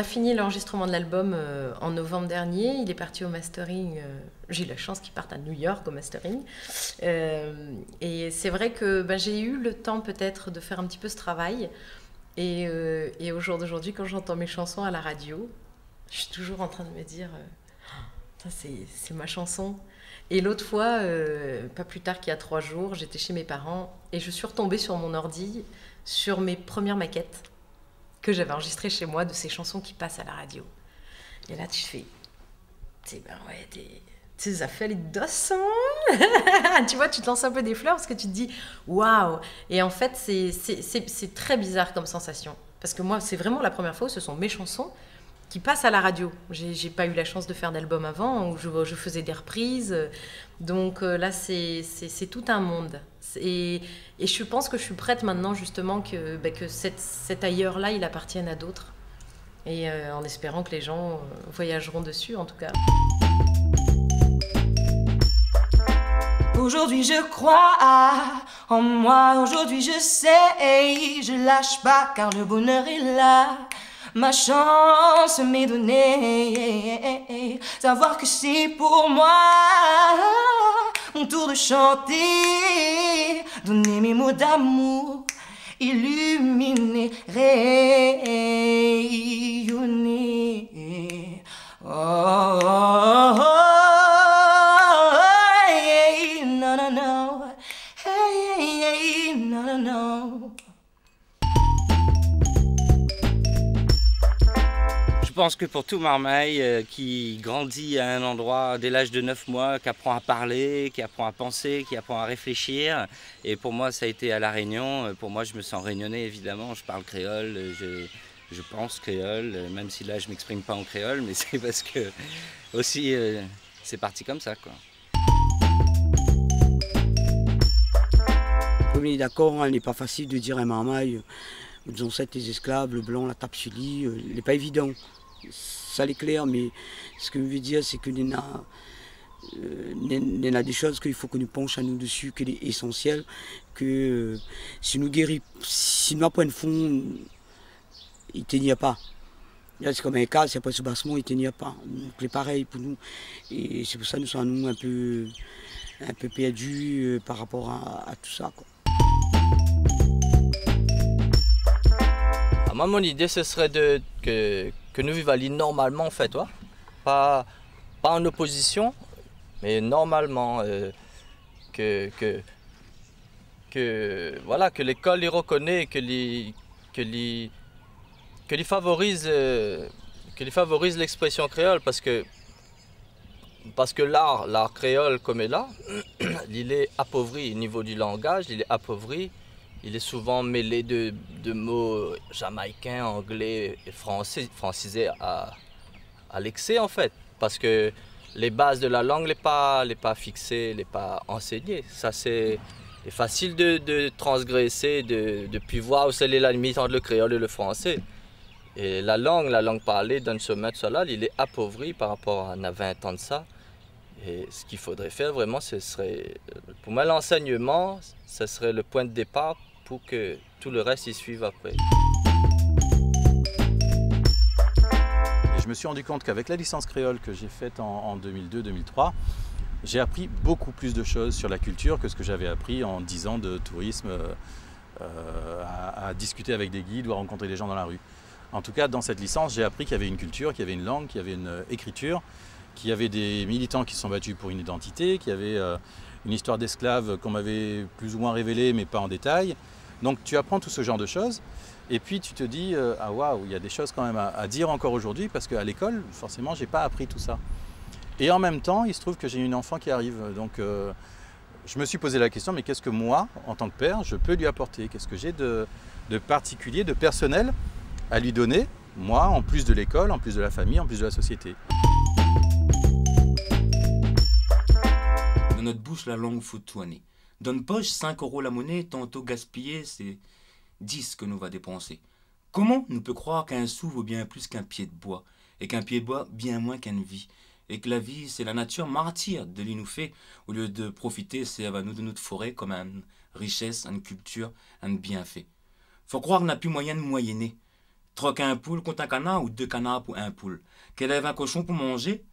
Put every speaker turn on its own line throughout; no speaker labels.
fini l'enregistrement de l'album en novembre dernier. Il est parti au mastering. J'ai eu la chance qu'il parte à New York au mastering. Et c'est vrai que j'ai eu le temps peut-être de faire un petit peu ce travail. Et au jour d'aujourd'hui, quand j'entends mes chansons à la radio, je suis toujours en train de me dire ça, c'est ma chanson. Et l'autre fois, pas plus tard qu'il y a 3 jours, j'étais chez mes parents et je suis retombée sur mon ordi sur mes premières maquettes que j'avais enregistrées chez moi de ces chansons qui passent à la radio. Et là, tu fais, tu as fait les dos. Tu vois, tu te lances un peu des fleurs parce que tu te dis waouh. Et en fait, c'est très bizarre comme sensation. Parce que moi, c'est vraiment la première fois où ce sont mes chansons qui passent à la radio. J'ai pas eu la chance de faire d'album avant où je faisais des reprises. Donc là, c'est tout un monde. Et je pense que je suis prête maintenant justement que cet ailleurs-là, il appartienne à d'autres. Et en espérant que les gens voyageront dessus, en tout cas.
Aujourd'hui je crois en moi, aujourd'hui je sais, je lâche pas car le bonheur est là. Ma chance m'est donnée, savoir que c'est pour moi mon tour de chanter, donner mes mots d'amour, illuminer, rayonner. Oh, oh, oh, oh.
Je pense que pour tout marmaille qui grandit à un endroit dès l'âge de 9 mois, qui apprend à parler, qui apprend à penser, qui apprend à réfléchir, et pour moi ça a été à La Réunion, pour moi je me sens réunionnais évidemment, je parle créole, je pense créole, même si là je m'exprime pas en créole, mais c'est parce que aussi c'est parti comme ça, quoi.
On est d'accord, il n'est pas facile de dire un marmaille, nos ancêtres les esclaves, le blanc, la tape sur lit, il n'est pas évident. Ça l'éclaire, mais ce que je veux dire, c'est que il y a des choses qu'il faut que nous penchions à nous dessus, qu'il est essentiel, que si nous guérissons, si nous apprenons fond, il ne tenait pas. C'est comme un cas, c'est après ce bassement, il ne tenait pas. C'est pareil pour nous. Et c'est pour ça que nous sommes un peu perdus par rapport à tout ça, quoi.
Moi, mon idée, ce serait que nous vivions à l'île normalement, en fait, ouais. Pas en opposition, mais normalement, que l'école les reconnaît, que les favorise l'expression créole, parce que l'art créole comme est là, il est appauvri au niveau du langage, il est appauvri. Il est souvent mêlé de mots jamaïcains, anglais et français, francisés à l'excès en fait. Parce que les bases de la langue n'est pas fixées, n'est pas enseignées. Ça c'est facile de transgresser, de puis voir où c'est la limite entre le créole et le français. Et la langue parlée dans ce match-là, il est appauvri par rapport à 20 ans de ça. Et ce qu'il faudrait faire vraiment, ce serait, pour moi l'enseignement, ce serait le point de départ pour que tout le reste y suive après.
Et je me suis rendu compte qu'avec la licence créole que j'ai faite en 2002-2003, j'ai appris beaucoup plus de choses sur la culture que ce que j'avais appris en 10 ans de tourisme, à discuter avec des guides ou à rencontrer des gens dans la rue. En tout cas, dans cette licence, j'ai appris qu'il y avait une culture, qu'il y avait une langue, qu'il y avait une écriture, qu'il y avait des militants qui se sont battus pour une identité, qu'il y avait une histoire d'esclaves qu'on m'avait plus ou moins révélée, mais pas en détail. Donc tu apprends tout ce genre de choses, et puis tu te dis ah waouh, il y a des choses quand même à dire encore aujourd'hui, parce qu'à l'école, forcément, j'ai pas appris tout ça. Et en même temps, il se trouve que j'ai une enfant qui arrive, donc je me suis posé la question, mais qu'est-ce que moi, en tant que père, je peux lui apporter? Qu'est-ce que j'ai de particulier, de personnel à lui donner, moi, en plus de l'école, en plus de la famille, en plus de la société?
Dans notre bouche, la langue faut tourner. Dans notre poche, 5 € la monnaie, tantôt gaspillée, c'est 10 que nous va dépenser. Comment nous peut croire qu'un sou vaut bien plus qu'un pied de bois, et qu'un pied de bois bien moins qu'une vie, et que la vie, c'est la nature martyre de lui nous fait, au lieu de profiter, c'est à nous de notre forêt comme une richesse, une culture, un bienfait. Faut croire qu'on n'a plus moyen de moyenner, Troque un poule contre un canard ou 2 canards pour un poule. Qu'élève un cochon pour manger.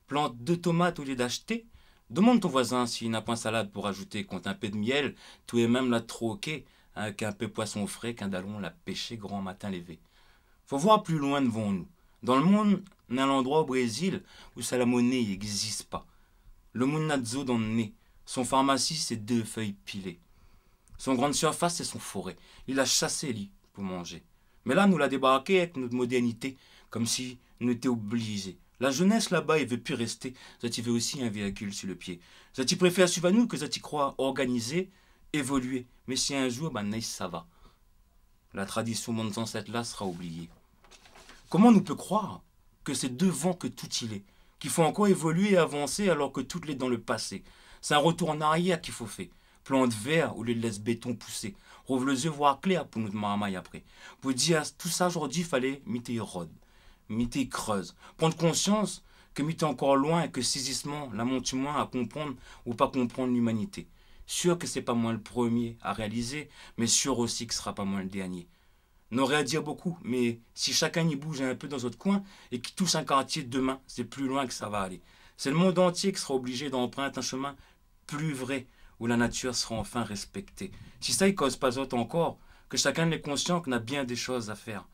Plante 2 tomates au lieu d'acheter. Demande ton voisin s'il n'a point salade pour ajouter. Compte un peu de miel, tout et même la troquer. Avec un peu poisson frais qu'un dallon l'a pêché grand matin levé. Faut voir plus loin devant nous. Dans le monde, on a l'endroit au Brésil où ça la monnaie n'existe pas. Le monde n'a de zoo dans le nez. Son pharmacie, c'est 2 feuilles pilées. Son grande surface, c'est son forêt. Il a chassé, lui, pour manger. Mais là, nous l'a débarqué avec notre modernité, comme si nous étions obligés. La jeunesse, là-bas, il veut plus rester. Ça, veut aussi un véhicule sur le pied. Ça, préfère suivre à nous que ça, croit organiser, évoluer. Mais si un jour, ça va. La tradition de nos ancêtres-là sera oubliée. Comment nous peut croire que c'est devant que tout il est, qu'il faut encore évoluer et avancer alors que tout l'est dans le passé? C'est un retour en arrière qu'il faut faire. Plante vert au lieu de laisser béton pousser. Rouvre les yeux, voir clair pour nous marmaille après. Pour dire tout ça aujourd'hui, il fallait miter rôde, miter creuse. Prendre conscience que miter encore loin et que saisissement, la monte moins à comprendre ou pas comprendre l'humanité. Sûr que c'est pas moi le premier à réaliser, mais sûr aussi que ce sera pas moi le dernier. N'aurait à dire beaucoup, mais si chacun y bouge un peu dans notre coin et qui touche un quartier demain, c'est plus loin que ça va aller. C'est le monde entier qui sera obligé d'emprunter un chemin plus vrai, où la nature sera enfin respectée. Si ça, il cause pas autre encore, que chacun est conscient qu'on a bien des choses à faire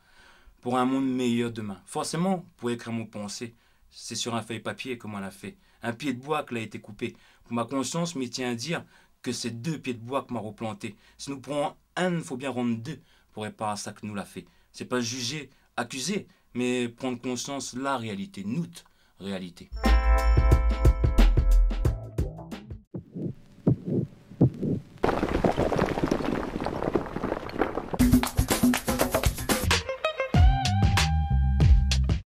pour un monde meilleur demain. Forcément, pour écrire mon pensée, c'est sur un feuille papier comme on l'a fait. Un pied de bois qui a été coupé. Pour ma conscience me tient à dire que c'est 2 pieds de bois que m'a replanté. Si nous prenons un, il faut bien rendre 2 pour réparer ça que nous l'a fait. C'est pas juger, accuser, mais prendre conscience de la réalité, notre réalité.